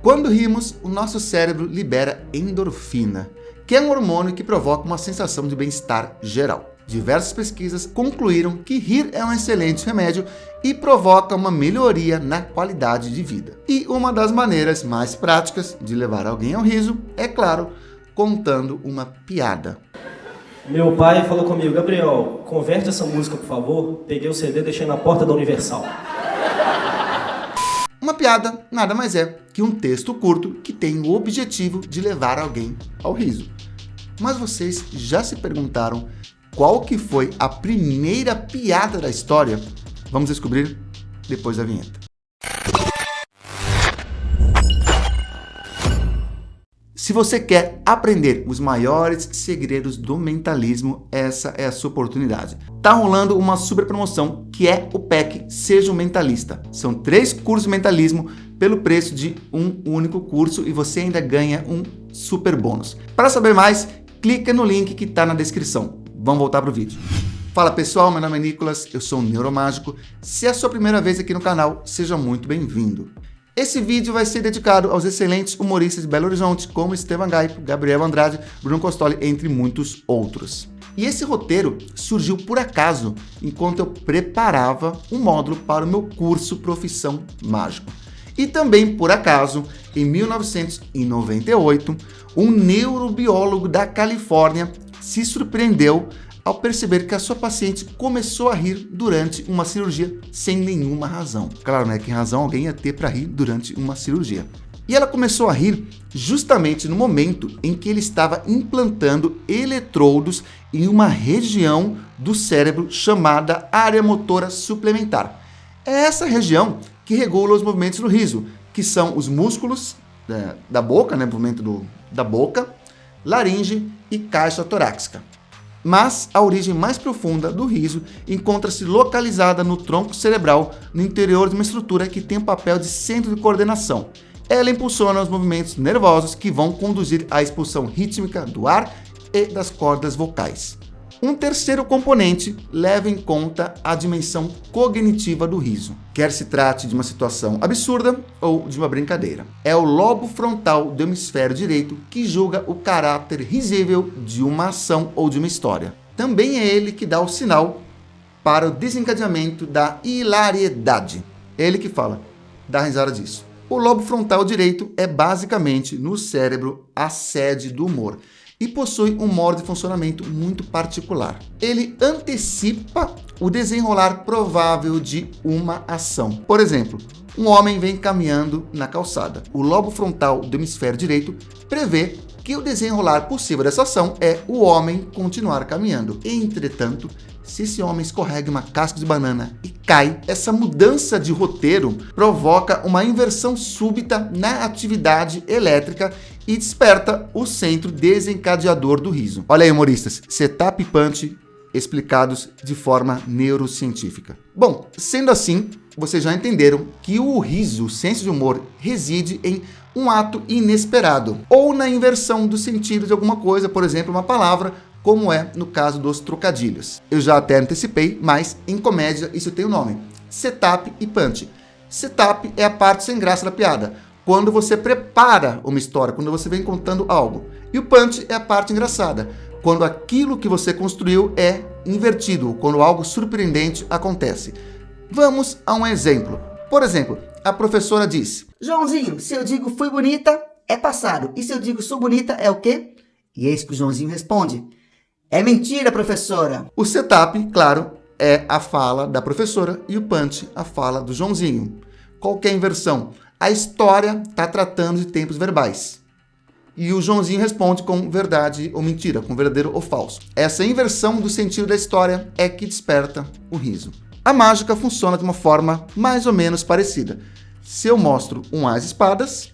Quando rimos, o nosso cérebro libera endorfina, que é um hormônio que provoca uma sensação de bem-estar geral. Diversas pesquisas concluíram que rir é um excelente remédio e provoca uma melhoria na qualidade de vida. E uma das maneiras mais práticas de levar alguém ao riso é, claro, contando uma piada. Meu pai falou comigo: Gabriel, converte essa música, por favor. Peguei o CD e deixei na porta da Universal. Uma piada nada mais é que um texto curto que tem o objetivo de levar alguém ao riso. Mas vocês já se perguntaram qual que foi a primeira piada da história? Vamos descobrir depois da vinheta. Se você quer aprender os maiores segredos do mentalismo, essa é a sua oportunidade. Tá rolando uma super promoção que é o PEC Seja um Mentalista. São 3 cursos de mentalismo pelo preço de um único curso e você ainda ganha um super bônus. Para saber mais, clica no link que está na descrição. Vamos voltar para o vídeo. Fala pessoal, meu nome é Nicolas, eu sou um neuromágico. Se é a sua primeira vez aqui no canal, seja muito bem-vindo. Esse vídeo vai ser dedicado aos excelentes humoristas de Belo Horizonte, como Estevam Gaipo, Gabriel Andrade, Bruno Costoli, entre muitos outros. E esse roteiro surgiu por acaso, enquanto eu preparava um módulo para o meu curso Profissão Mágico. E também por acaso, em 1998, um neurobiólogo da Califórnia se surpreendeu ao perceber que a sua paciente começou a rir durante uma cirurgia sem nenhuma razão. Claro, né? Que razão alguém ia ter para rir durante uma cirurgia. E ela começou a rir justamente no momento em que ele estava implantando eletrodos em uma região do cérebro chamada área motora suplementar. É essa região que regula os movimentos do riso, que são os músculos da boca, né? Movimento da boca, laringe e caixa torácica. Mas a origem mais profunda do riso encontra-se localizada no tronco cerebral, no interior de uma estrutura que tem o papel de centro de coordenação. Ela impulsiona os movimentos nervosos que vão conduzir à expulsão rítmica do ar e das cordas vocais. Um terceiro componente leva em conta a dimensão cognitiva do riso, quer se trate de uma situação absurda ou de uma brincadeira. É o lobo frontal do hemisfério direito que julga o caráter risível de uma ação ou de uma história. Também é ele que dá o sinal para o desencadeamento da hilariedade. É ele que fala, dá risada disso. O lobo frontal direito é basicamente no cérebro a sede do humor e possui um modo de funcionamento muito particular. Ele antecipa o desenrolar provável de uma ação. Por exemplo, um homem vem caminhando na calçada. O lobo frontal do hemisfério direito prevê que o desenrolar possível dessa ação é o homem continuar caminhando. Entretanto, se esse homem escorrega uma casca de banana e cai, essa mudança de roteiro provoca uma inversão súbita na atividade elétrica e desperta o centro desencadeador do riso. Olha aí, humoristas, setup e punch explicados de forma neurocientífica. Bom, sendo assim, vocês já entenderam que o riso, o senso de humor, reside em um ato inesperado ou na inversão do sentido de alguma coisa, por exemplo, uma palavra, como é no caso dos trocadilhos. Eu já até antecipei, mas em comédia isso tem um nome: setup e punch. Setup é a parte sem graça da piada, quando você prepara uma história, quando você vem contando algo. E o punch é a parte engraçada, quando aquilo que você construiu é invertido, quando algo surpreendente acontece. Vamos a um exemplo. Por exemplo, a professora diz: Joãozinho, se eu digo fui bonita, é passado. E se eu digo sou bonita, é o quê? E eis que o Joãozinho responde: é mentira, professora. O setup, claro, é a fala da professora e o punch, a fala do Joãozinho. Qual que é a inversão? A história está tratando de tempos verbais. E o Joãozinho responde com verdade ou mentira, com verdadeiro ou falso. Essa inversão do sentido da história é que desperta o riso. A mágica funciona de uma forma mais ou menos parecida. Se eu mostro um as espadas,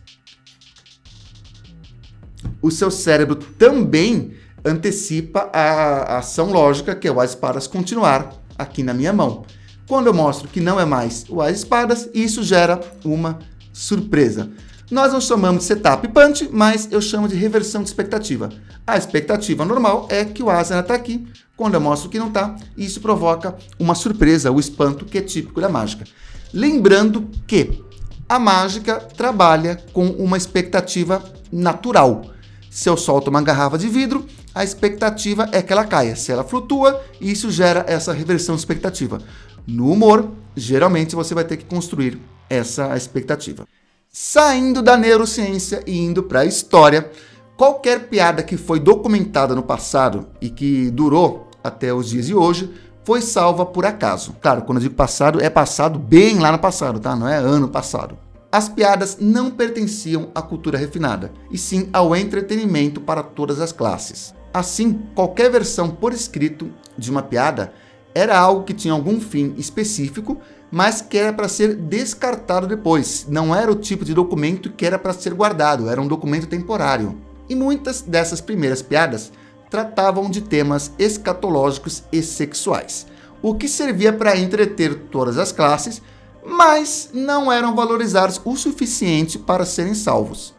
o seu cérebro também antecipa a ação lógica, que é o as espadas continuar aqui na minha mão. Quando eu mostro que não é mais o as espadas, isso gera uma surpresa. Nós não chamamos de setup e punch, mas eu chamo de reversão de expectativa. A expectativa normal é que o as ainda está aqui. Quando eu mostro que não está, isso provoca uma surpresa, o espanto, que é típico da mágica. Lembrando que A mágica trabalha com uma expectativa natural. Se eu solto uma garrafa de vidro, a expectativa é que ela caia. Se ela flutua, isso gera essa reversão de expectativa. No humor, geralmente você vai ter que construir essa expectativa. Saindo da neurociência e indo para a história, qualquer piada que foi documentada no passado e que durou até os dias de hoje foi salva por acaso. Claro, quando eu digo passado, é passado bem lá no passado, tá? Não é ano passado. As piadas não pertenciam à cultura refinada, e sim ao entretenimento para todas as classes. Assim, qualquer versão por escrito de uma piada era algo que tinha algum fim específico, mas que era para ser descartado depois. Não era o tipo de documento que era para ser guardado, era um documento temporário. E muitas dessas primeiras piadas tratavam de temas escatológicos e sexuais, o que servia para entreter todas as classes, mas não eram valorizados o suficiente para serem salvos.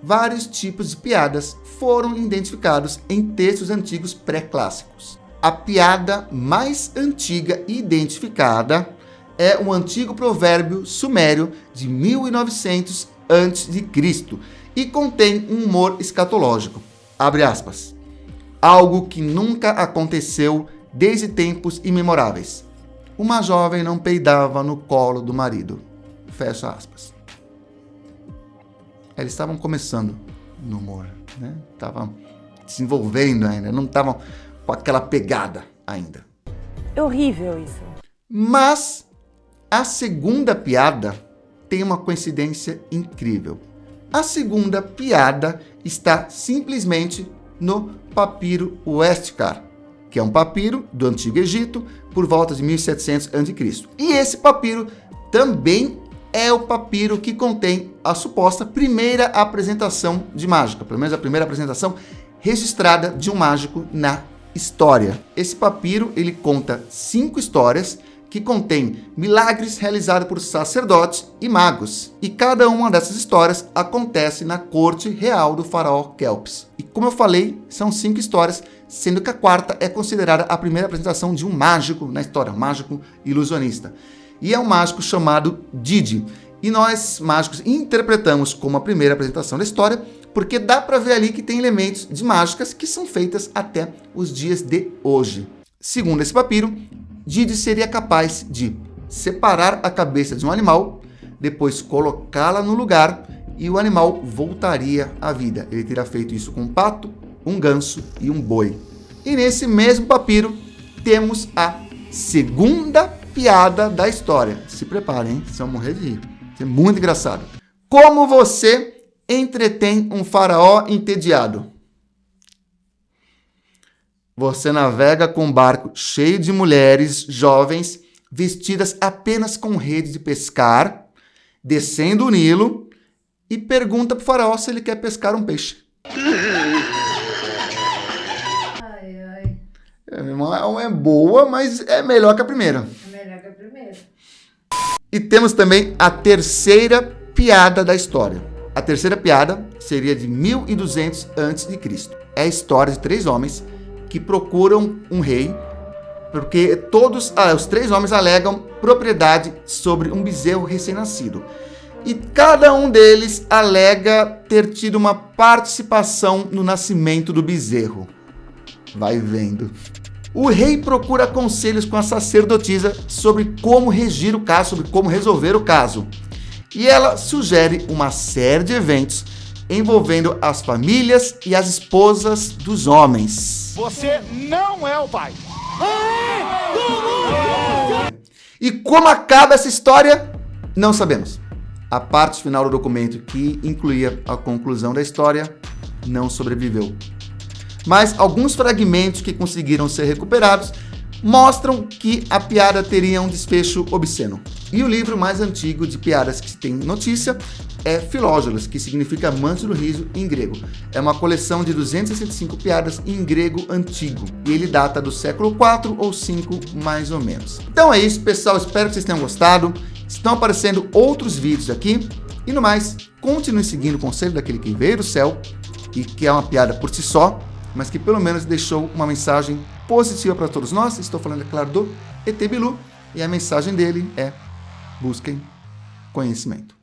Vários tipos de piadas foram identificados em textos antigos pré-clássicos. A piada mais antiga identificada é o antigo provérbio sumério de 1900 a.C. e contém um humor escatológico. Abre aspas. Algo que nunca aconteceu desde tempos imemoráveis. Uma jovem não peidava no colo do marido. Fecha aspas. Eles estavam começando no humor, né? Estavam desenvolvendo ainda, não estavam com aquela pegada ainda. É horrível isso. Mas a segunda piada tem uma coincidência incrível. A segunda piada está simplesmente no papiro Uescar, que é um papiro do Antigo Egito por volta de 1700 a.C. E esse papiro também é o papiro que contém a suposta primeira apresentação de mágica, pelo menos a primeira apresentação registrada de um mágico na história. Esse papiro ele conta 5 histórias que contém milagres realizados por sacerdotes e magos. E cada uma dessas histórias acontece na corte real do faraó Kelps. E como eu falei, são 5 histórias, sendo que a quarta é considerada a primeira apresentação de um mágico na história, um mágico ilusionista. E é um mágico chamado Didi. E nós, mágicos, interpretamos como a primeira apresentação da história, porque dá para ver ali que tem elementos de mágicas que são feitas até os dias de hoje. Segundo esse papiro, Didi seria capaz de separar a cabeça de um animal, depois colocá-la no lugar e o animal voltaria à vida. Ele teria feito isso com um pato, um ganso e um boi. E nesse mesmo papiro temos a segunda piada da história. Se preparem, hein? Vocês vão morrer de rir. Isso é muito engraçado. Como você entretém um faraó entediado? Você navega com um barco cheio de mulheres jovens vestidas apenas com rede de pescar, descendo o Nilo e pergunta para o faraó se ele quer pescar um peixe. É boa, mas é melhor que a primeira. E temos também a terceira piada da história. A terceira piada seria de 1200 a.C. É a história de 3 homens que procuram um rei, porque os 3 homens alegam propriedade sobre um bezerro recém-nascido. E cada um deles alega ter tido uma participação no nascimento do bezerro. Vai vendo. O rei procura conselhos com a sacerdotisa sobre como regir o caso, sobre como resolver o caso. E ela sugere uma série de eventos envolvendo as famílias e as esposas dos homens. Você não é o pai. E como acaba essa história? Não sabemos. A parte final do documento, que incluía a conclusão da história, não sobreviveu. Mas alguns fragmentos que conseguiram ser recuperados mostram que a piada teria um desfecho obsceno. E o livro mais antigo de piadas que se tem notícia é Filógelos, que significa amante do riso em grego. É uma coleção de 265 piadas em grego antigo. E ele data do século IV ou V, mais ou menos. Então é isso, pessoal. Espero que vocês tenham gostado. Estão aparecendo outros vídeos aqui. E no mais, continue seguindo o conselho daquele que veio do céu e que é uma piada por si só, mas que pelo menos deixou uma mensagem positiva para todos nós. Estou falando, é claro, do ET Bilu. E a mensagem dele é: busquem conhecimento.